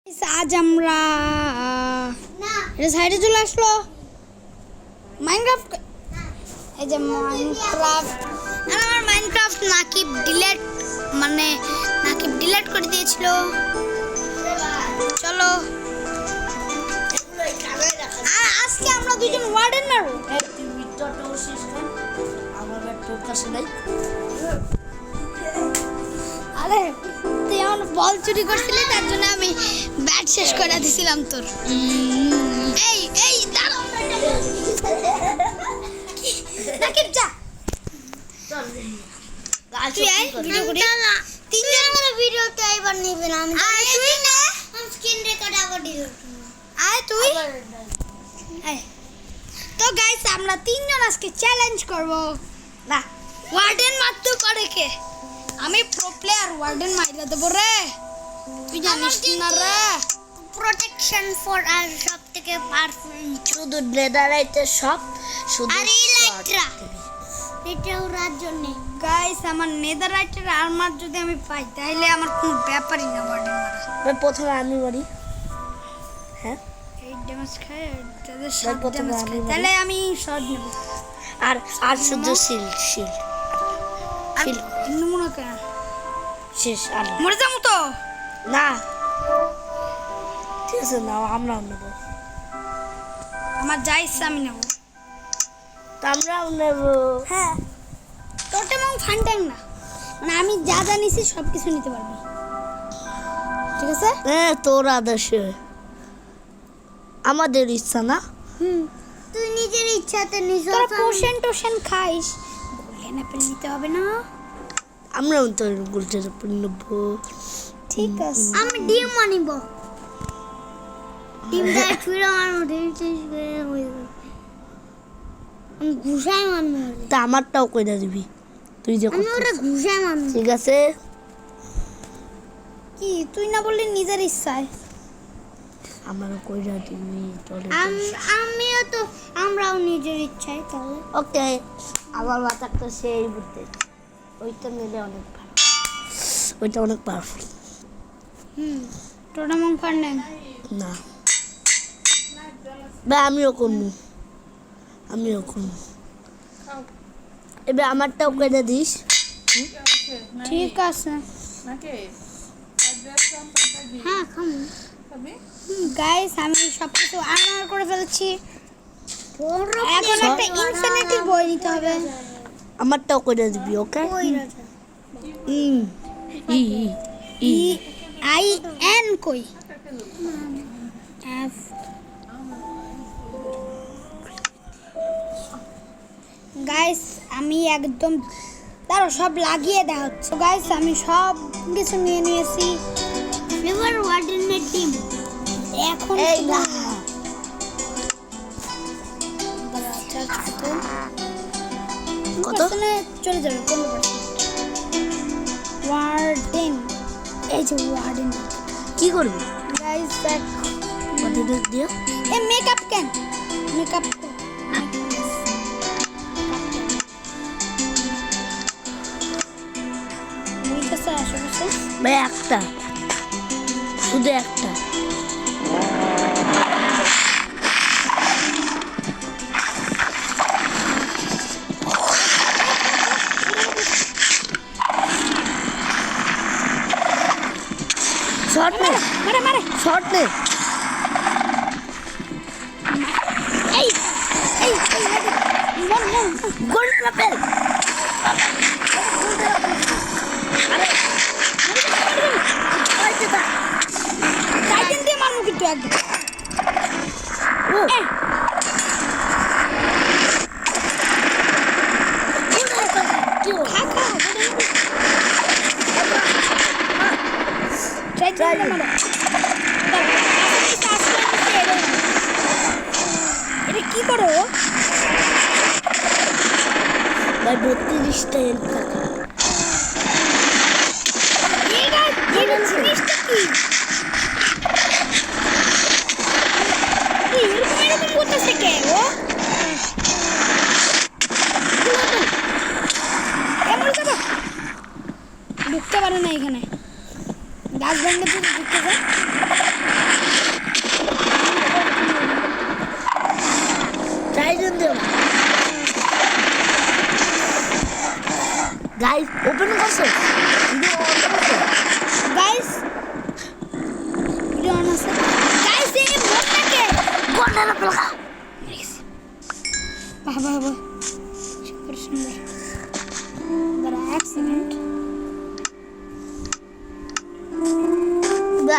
आज আমরা এটা সাইডে চলে আসলো মাইনক্রাফট এই যে মাইনক্রাফট আর আমার মাইনক্রাফট নাকিব ডিলিট করে দিয়েছিল চলো আজকে আমরা দুজন ওয়ার্ডেন মারবো তুই মিটটা ওসিস খান আমার ব্যাট তোর কাছে নাই আরে তুই আমার বল চুরি করছিলি তার জন্য আমি ব্যাট শেষ করে দিছিলাম তোর এই এই দাঁড়াও নাকিব যা তুই আয় ভিডিও করি তিনজন করে ভিডিওটা এবার নেবেন আমি তুই না আমি স্ক্রিন রেকর্ড আবার দিলাম আয় তুই আয় তো গাইস আমরা তিনজন আজকে চ্যালেঞ্জ করব না ওয়ার্ডেন মারতে পারে কে আমি প্রো প্লেয়ার ওয়ার্ডেন মাইরা দেব রে তুই জানিস না রে প্রোটেকশন ফর আর সবথেকে পাওয়ারফুল শুধু নেদারাইতে সব শুধু আর এই লাইটরা এটা ওরার জন্য গাইস আমার নেদারাইটের আর্মার যদি আমি পাই তাহলে আমার কোনো ব্যাপারই না ওয়ার্ডেন মারা প্রথমে আমি বলি হ্যাঁ 8 ড্যামেজ খায় আর তাদের 7 ড্যামেজ খায় তাহলে আমি শট নেব আর শুধু শিল আর নমুনা কেন শেষ আর মরে যাবো তো না ঠিক আছে নাও আমরাও নেব আমার যা ইচ্ছা আমি নেব তা আমরাও নেব হ্যাঁ তোরটা এবং ফান্টাং না মানে আমি যা জানিছি সব কিছু নিতে পারবি ঠিক আছে হ্যাঁ তোর আদেশে আমাদের ইচ্ছা না তুই নিজের ইচ্ছাতে নিস তোর পোষণ খাইস গোল্ডেন অ্যাপেল নিতে হবে না আমরাও তো গোল্ডেন অ্যাপেল নেব ঠিক আছে আমি ডিম আনিব ডিমটা ছুঁড়ে মারবো ডিম শেষ করে হয়ে যাবে আমি ঘুষাই মারবো তা আমারটাও কইরা দিবি তুই যে আমি ওটা ঘুষাই মারবো ঠিক আছে কি তুই না বললি নিজের ইচ্ছায় আমারও কইরা দিবি তোরে আমিও তো আমরাও নিজের ইচ্ছায় তাহলে ওকে আবার বাতারটা সেই বুঝতে ওইটা নিলে অনেক ভালো ওইটা অনেক পাওয়ারফুল তোরা মন ফার নেন না বা আমিও করবো এবার আমারটাও কইরা দিস ঠিক আছে হ্যাঁ খাবো গাইস আমি সব কিছু আনার করে ফেলছি এখন একটা ইনফিনিটির বই নিতে হবে আমারটাও কইরা দিবি ওকে ই আই এন কই এফ গাইস আমি একদম দাঁড়াও সব লাগিয়ে দেওয়া হচ্ছে গাইস আমি সব কিছু নিয়ে নিয়েছি এবার ওয়ার্ডেনের টিম এখন এই না কত চলে যাবে 15% ওয়ার্ডেন এই যে ওয়ার্ডেন কি করবি গাইস কত দিও এ মেকআপ কেন মেকআপ ভাই একটা শুধু একটা শর্ট নে মারে শর্ট নে এই গোল্ড অ্যাপেল টাইটেন দিয়ে মারমু কিন্তু একদম এটা কি করো ভাই 32টা হেল্প থাকে এটা জিনিসটা কি এরকম করতেছে কে ও এমন যাবো ঢুকতে পারে না এখানে গাছ ভেঙে ঢুকতে যায় আছে গাইস এই মোটটাকে গোল্ডেন অ্যাপেল খা বাহ বাহ বাহ সুন্দর সুন্দর দাঁড়া এক সেকেন্ড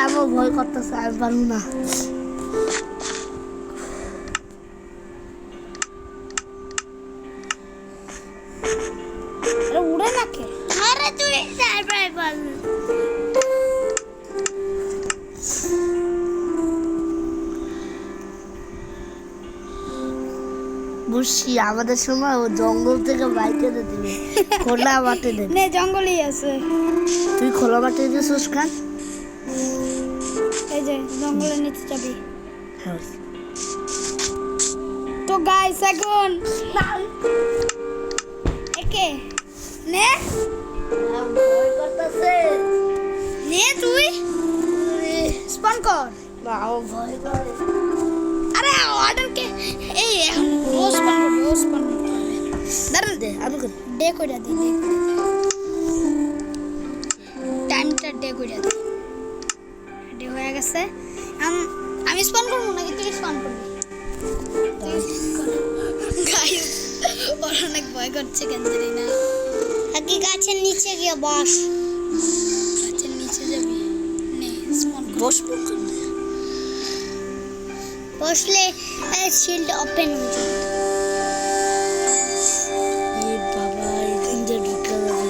আমার ভয় করতেছে আমি পারবো না আরে উড়ে না কে আরে তুই সারপ্রাইজ বল বুঝছি আমাদের সময় ও জঙ্গল থেকে বাইকে দিবে খোলা মাঠে দেবে নে জঙ্গলই আছে তুই খোলা মাঠে দিয়েছিস কেন এই যে জঙ্গলের নিচে যাবি হ্যাঁ তো গাইস এখন একে নে ভয় করতেছে নে তুই স্পন কর না আমার ভয় করে আরে অর্ডার কে এই এখন ও স্পন করবে দাঁড়ান দে আমি করি ডে কইরা দে টাইমটা ডে কইরা দে ডে হয়ে গেছে আমি স্পন করব নাকি তুই স্পন করবি গাইস ওর অনেক ভয় করছে কেন জানি না আগে গাছের নিচে গিয়ে বস গাছের নিচে যাবি নে স্পন বসবো কেন? বসলে শিল্ড ওপেন হয়ে যাবে এই বাবা এখান দিয়ে ঢুকে যাবে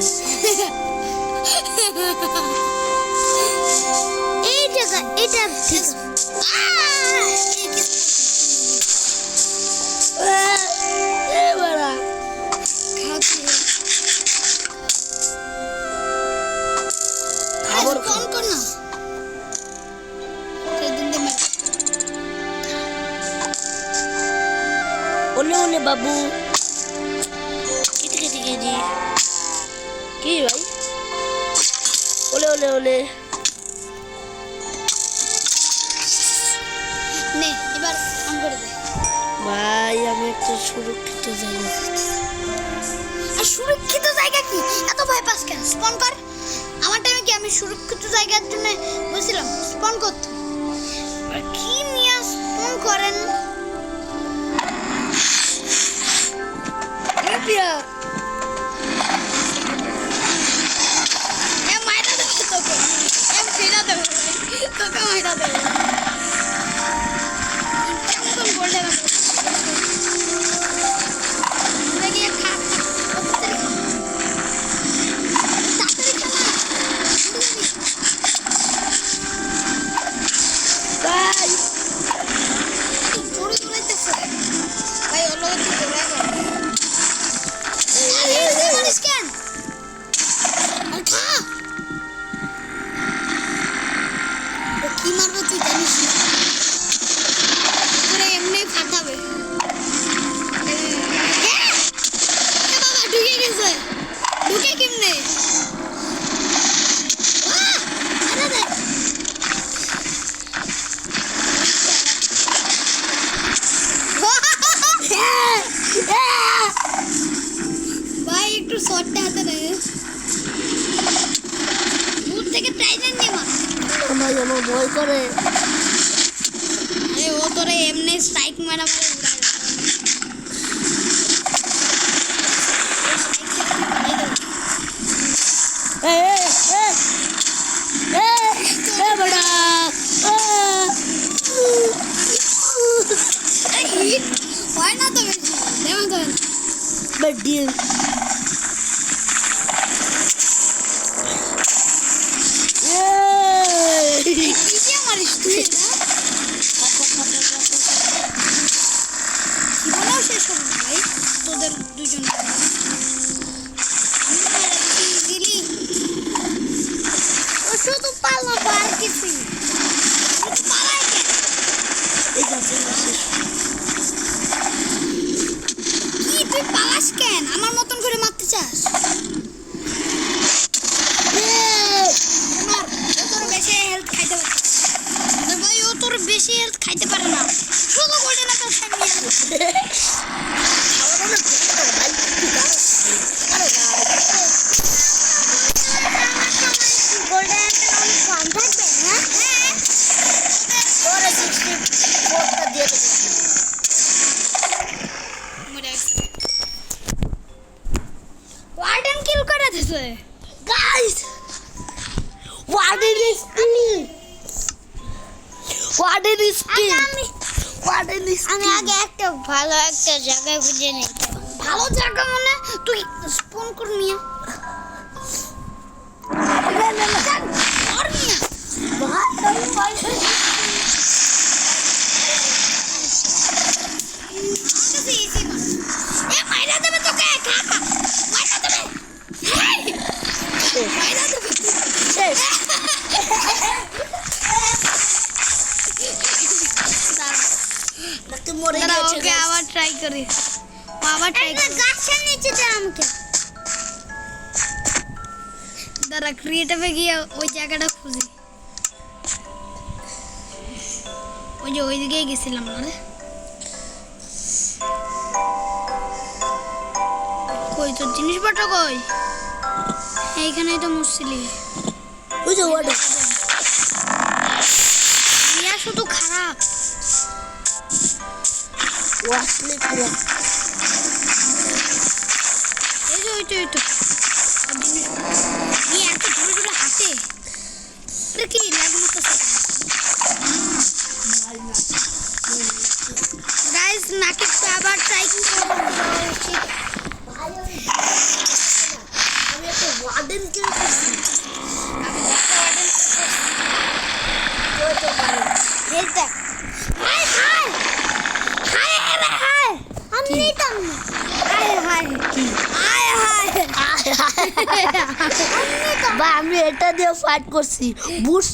এই জায়গা এটা ঠিক এবারা আবার কোন কোন না সেদিন দে মার ওলে ওলে বাবু কেটে কেটে কেটে কি ভাই ওলে ওলে ওলে নে এবার অন করে দে ভাই আমি একটা সুরক্ষিত জায়গা আর সুরক্ষিত জায়গা কি এত ভয় পাস কেন স্পন কর আমার টাইমে কি আমি সুরক্ষিত জায়গার জন্য বলছিলাম স্পন করতে আর কি নিয়ে স্পন করেন পিয়া এ মাইরা দেবে তোকে এ ফেরা দেবে তোকে মাইরা দেবে কেমন বললে না দেখি খা ভাই জোরে দৌড়াইতেছে ভাই ওর লগে তুই দৌড়াই কর মারিস কেন আর খা ও কি মারবো তুই জানিস না তোরা এমনি ফাটাবে বাবা ঢুকে গেছে ঢুকে কেমনে আরে দেখ ভাই একটু শর্টটা হাতে নে দূর থেকে ট্রাইডেন্ট নিয়ে মার আমার ভয় করে ও তোরে এমনি স্ট্রাইক মারা মারে উড়ায় বড়া হয় না তো বেশি দেওয়া তো বড্ডি কিসে মারিস তুই জীবনেও শেষ হবে না ভাই তোদের দুজন দিলি ও শুধু পালাবো আর কিছু পালাই কি তুই পালাস কেন আমার মতন করে মারতে চাস মার ও তোর বেশি হেলথ খাইতে পারে ভাই ও তোর বেশি হেলথ খাইতে পারে না শুধু গোল্ডেন অ্যাপেল খাইনি গোল্ডেন অ্যাপেল অনেক কম থাকবে হ্যাঁ ওয়ার্ডেন স্পিন আমি ওয়ার্ডেন আমি আগে একটা ভালো একটা জায়গায় খুঁজে নিই ভালো জায়গা মানে তুই স্পন কর মিয়া আর মিয়া মাইরা দেবে তোকে খা মাইরা দেবে মাইরা দেবে শেষ নাকি মরে দাঁড়া গেছে ওকে আবার ট্রাই করি আবার ট্রাই করি গাছের নিচে দে আমাকে দাঁড়া ক্রিয়েটিভে গিয়ে ওই জায়গাটা খুঁজি ওই যে ওই দিকেই গেছিলাম না রে কই তোর জিনিসপত্র কই এইখানেই তো মুসলি ওই যে ওয়ার্ডেন মিয়া শুধু খারাপ ওয়াসলি পুরো এই যে ওই তো মিয়া এত ধরে ধরে হাতে এটা কি লাগুনো তো গাইস নাকি আবার ট্রাই করব আমি একটা ওয়ার্ডেন কিনে করছি এই দেখ হাই হাই হাই রে হাই আমি নিতাম না হাই হাই কি হাই হাই বা আমি এটা দিয়ে ফাইট করছি বুস্ট